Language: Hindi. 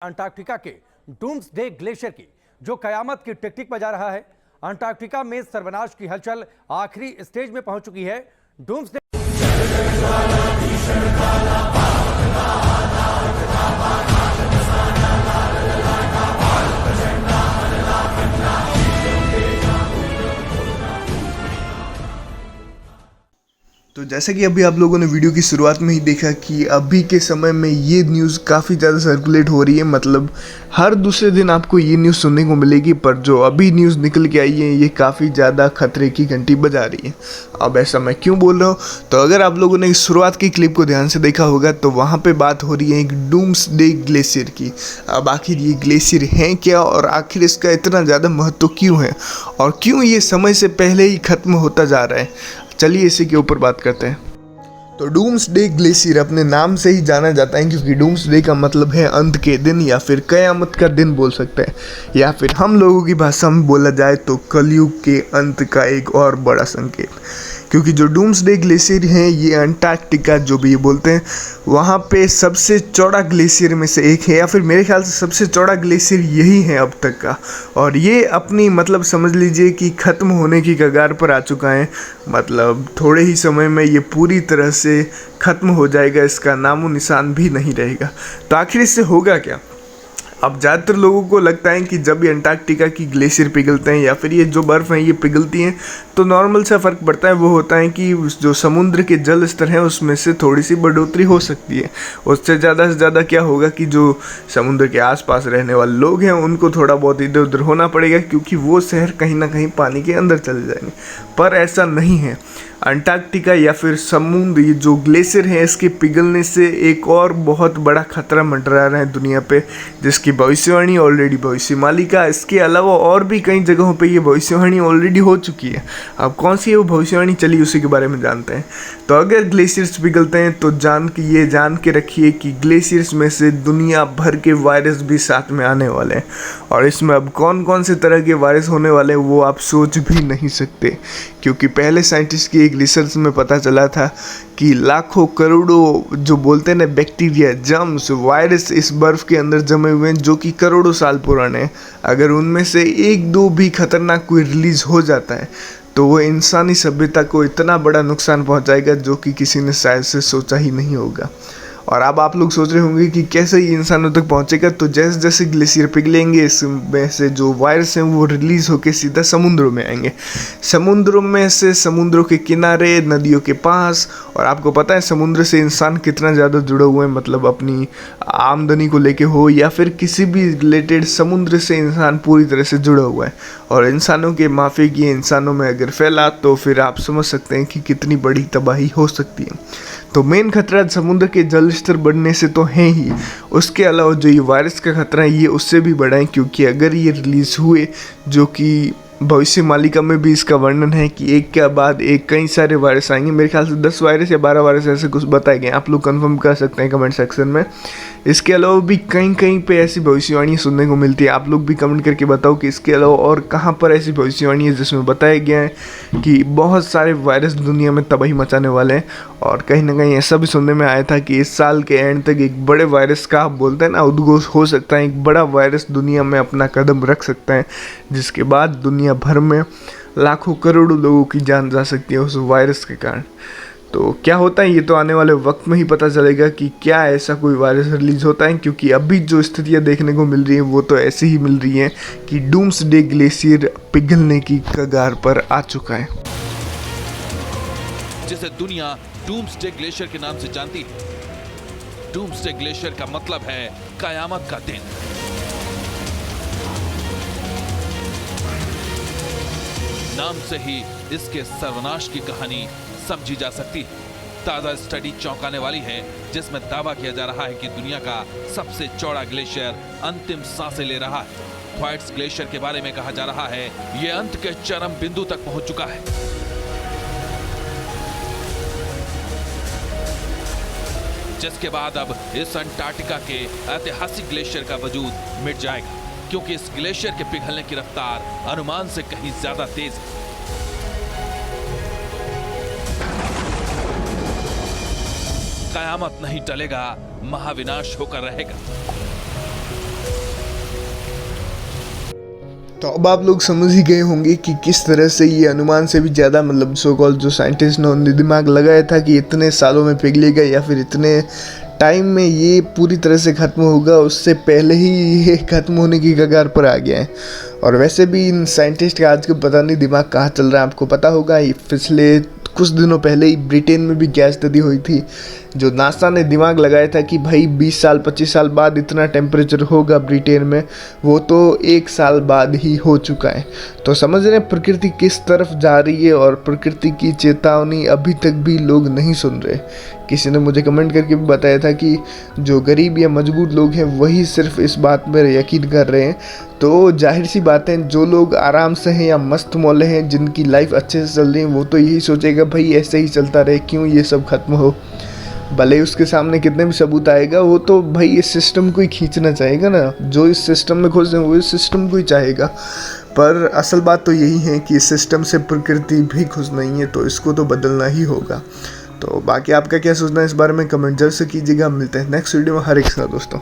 अंटार्कटिका के डूम्सडे ग्लेशियर की जो कयामत की टिक-टिक बजा रहा है। अंटार्कटिका में सर्वनाश की हलचल आखिरी स्टेज में पहुंच चुकी है। डूम्सडे तो जैसा कि अभी आप लोगों ने वीडियो की शुरुआत में ही देखा कि अभी के समय में ये न्यूज़ काफ़ी ज़्यादा सर्कुलेट हो रही है। मतलब हर दूसरे दिन आपको ये न्यूज़ सुनने को मिलेगी, पर जो अभी न्यूज़ निकल के आई है ये काफ़ी ज़्यादा खतरे की घंटी बजा रही है। अब ऐसा मैं क्यों बोल रहा हूँ, तो अगर आप लोगों ने शुरुआत की क्लिप को ध्यान से देखा होगा तो वहाँ पर बात हो रही है एक डूम्सडे ग्लेशियर की। अब आखिर ये ग्लेशियर हैं क्या और आखिर इसका इतना ज़्यादा महत्व क्यों है और क्यों ये समय से पहले ही ख़त्म होता जा रहा है, चलिए इसी के ऊपर बात करते हैं। तो डूम्सडे ग्लेशियर अपने नाम से ही जाना जाता है, क्योंकि डूम्सडे का मतलब है अंत के दिन या फिर कयामत का दिन बोल सकते हैं, या फिर हम लोगों की भाषा में बोला जाए तो कलयुग के अंत का एक और बड़ा संकेत। क्योंकि जो डूम्सडे ग्लेशियर हैं ये अंटार्कटिका जो भी ये बोलते हैं वहाँ पे सबसे चौड़ा ग्लेशियर में से एक है, या फिर मेरे ख्याल से सबसे चौड़ा ग्लेशियर यही है अब तक का। और ये अपनी मतलब समझ लीजिए कि ख़त्म होने की कगार पर आ चुका है। मतलब थोड़े ही समय में ये पूरी तरह से ख़त्म हो जाएगा, इसका नामो निशान भी नहीं रहेगा। तो आखिर इससे होगा क्या? अब ज़्यादातर लोगों को लगता है कि जब ये अंटार्कटिका की ग्लेशियर पिघलते हैं या फिर ये जो बर्फ़ है ये पिघलती हैं तो नॉर्मल सा फ़र्क पड़ता है। वो होता है कि जो समुद्र के जल स्तर हैं उसमें से थोड़ी सी बढ़ोतरी हो सकती है। उससे ज़्यादा से ज़्यादा क्या होगा कि जो समुद्र के आसपास रहने वाले लोग हैं उनको थोड़ा बहुत इधर उधर होना पड़ेगा, क्योंकि वो शहर कहीं ना कहीं पानी के अंदर चले जाएंगे। पर ऐसा नहीं है। अंटार्कटिका या फिर समुद्र ये जो ग्लेशियर है इसके पिघलने से एक और बहुत बड़ा खतरा मंडरा रहा है दुनिया पे, जिसकी भविष्यवाणी ऑलरेडी भविष्यवाणी का इसके अलावा और भी कई जगहों पे ये भविष्यवाणी ऑलरेडी हो चुकी है। अब कौन सी है वो भविष्यवाणी, चलिए उसी के बारे में जानते हैं। तो अगर ग्लेशियर्स पिघलते हैं तो जान के रखिए कि ग्लेशियर्स में से दुनिया भर के वायरस भी साथ में आने वाले हैं। और इसमें अब कौन कौन से तरह के वायरस होने वाले हैं वो आप सोच भी नहीं सकते, क्योंकि पहले साइंटिस्ट की एक रिसर्च में पता चला था कि लाखों करोड़ों जो बोलते हैं ना बैक्टीरिया, जर्म्स, वायरस इस बर्फ़ के अंदर जमे हुए हैं जो कि करोड़ों साल पुराने हैं। अगर उनमें से एक दो भी खतरनाक कोई रिलीज़ हो जाता है तो वो इंसानी सभ्यता को इतना बड़ा नुकसान पहुंचाएगा जो कि किसी ने शायद से सोचा ही नहीं होगा। और अब आप लोग सोच रहे होंगे कि कैसे ये इंसानों तक पहुंचेगा। तो जैसे जैसे ग्लेशियर पिघलेंगे इसमें से जो वायरस हैं वो रिलीज़ होकर सीधा समुद्रों में आएंगे। समुद्रों में से समुद्रों के किनारे, नदियों के पास। और आपको पता है समुद्र से इंसान कितना ज़्यादा जुड़ा हुआ है, मतलब अपनी आमदनी को लेके हो या फिर किसी भी रिलेटेड, समुद्र से इंसान पूरी तरह से जुड़ा हुआ है। और इंसानों के माफिक ये इंसानों में अगर फैला तो फिर आप समझ सकते हैं कि कितनी बड़ी तबाही हो सकती है। तो मेन खतरा समुद्र के जल स्तर बढ़ने से तो है ही, उसके अलावा जो ये वायरस का खतरा है ये उससे भी बड़ा है, क्योंकि अगर ये रिलीज़ हुए, जो कि भविष्य मालिका में भी इसका वर्णन है कि एक के बाद एक कई सारे वायरस आएंगे। मेरे ख्याल से 10 वायरस या 12 वायरस ऐसे कुछ बताए गए, आप लोग कंफर्म कर सकते हैं कमेंट सेक्शन में। इसके अलावा भी कहीं कहीं पे ऐसी भविष्यवाणी सुनने को मिलती है। आप लोग भी कमेंट करके बताओ कि इसके अलावा और कहाँ पर ऐसी भविष्यवाणी है जिसमें बताया गया है कि बहुत सारे वायरस दुनिया में तबाही मचाने वाले हैं। और कहीं ना कहीं ऐसा भी सुनने में आया था कि इस साल के एंड तक एक बड़े वायरस का, आप बोलते हैं ना, उद्घोष हो सकता है। एक बड़ा वायरस दुनिया में अपना कदम रख सकता है, जिसके बाद दुनिया भर में लाखों करोड़ों लोगों की जान जा सकती है उस वायरस के कारण। तो क्या होता है ये तो आने वाले वक्त में ही पता चलेगा कि क्या ऐसा कोई वायरस रिलीज होता है, क्योंकि अभी जो स्थितियाँ देखने को मिल रही हैं वो तो ऐसे ही मिल रही हैं कि डूम्सडे ग्लेशियर पिघलने की कगार पर आ चुका है, जिसे दुनिया डूम्सडे ग्लेशियर के नाम से जानती है। डूम्सडे ग्लेशियर का मतलब है कयामत का दिन। नाम से ही इसके सर्वनाश की कहानी समझी जा सकती है। ताजा स्टडी चौंकाने वाली है, जिसमें दावा किया जा रहा है कि दुनिया का सबसे चौड़ा ग्लेशियर अंतिम सांसें ले रहा है। थ्वाइट्स ग्लेशियर के बारे में कहा जा रहा है यह अंत के चरम बिंदु तक पहुंच चुका है। जिसके बाद अब इस अंटार्कटिका के ऐतिहासिक ग्लेशियर का वजूद मिट जाएगा, क्योंकि इस ग्लेशियर के पिघलने की रफ्तार अनुमान से कहीं ज्यादा तेज है। कयामत नहीं टलेगा, महाविनाश होकर रहेगा। तो अब आप लोग समझ ही गए होंगे कि किस तरह से ये अनुमान से भी ज़्यादा मतलब सो कॉल जो साइंटिस्ट ने दिमाग लगाया था कि इतने सालों में पिघलेगा या फिर इतने टाइम में ये पूरी तरह से ख़त्म होगा, उससे पहले ही ये ख़त्म होने की कगार पर आ गया है। और वैसे भी इन साइंटिस्ट का आज का पता नहीं दिमाग कहाँ चल रहा है। आपको पता होगा ये पिछले कुछ दिनों पहले ही ब्रिटेन में भी गैस स्टडी हुई थी, जो नासा ने दिमाग लगाया था कि भाई 20 साल 25 साल बाद इतना टेम्परेचर होगा ब्रिटेन में, वो तो 1 साल बाद ही हो चुका है। तो समझ रहे हैं प्रकृति किस तरफ जा रही है, और प्रकृति की चेतावनी अभी तक भी लोग नहीं सुन रहे। किसी ने मुझे कमेंट करके भी बताया था कि जो गरीब या मजबूर लोग हैं वही सिर्फ इस बात पर यकीन कर रहे हैं। तो जाहिर सी बात है, जो लोग आराम से हैं या मस्त मौले हैं, जिनकी लाइफ अच्छे से चल रही है, वो तो यही सोचेगा भाई ऐसे ही चलता रहे, क्यों ये सब खत्म हो। भले उसके सामने कितने भी सबूत आएगा, वो तो भाई इस सिस्टम को ही खींचना चाहेगा ना। जो इस सिस्टम में खुश है वो इस सिस्टम को ही चाहेगा। पर असल बात तो यही है कि इस सिस्टम से प्रकृति भी खुश नहीं है, तो इसको तो बदलना ही होगा। तो बाकी आपका क्या सोचना है इस बारे में कमेंट जरूर से कीजिएगा। मिलते हैं नेक्स्ट वीडियो में हर एक साथ दोस्तों।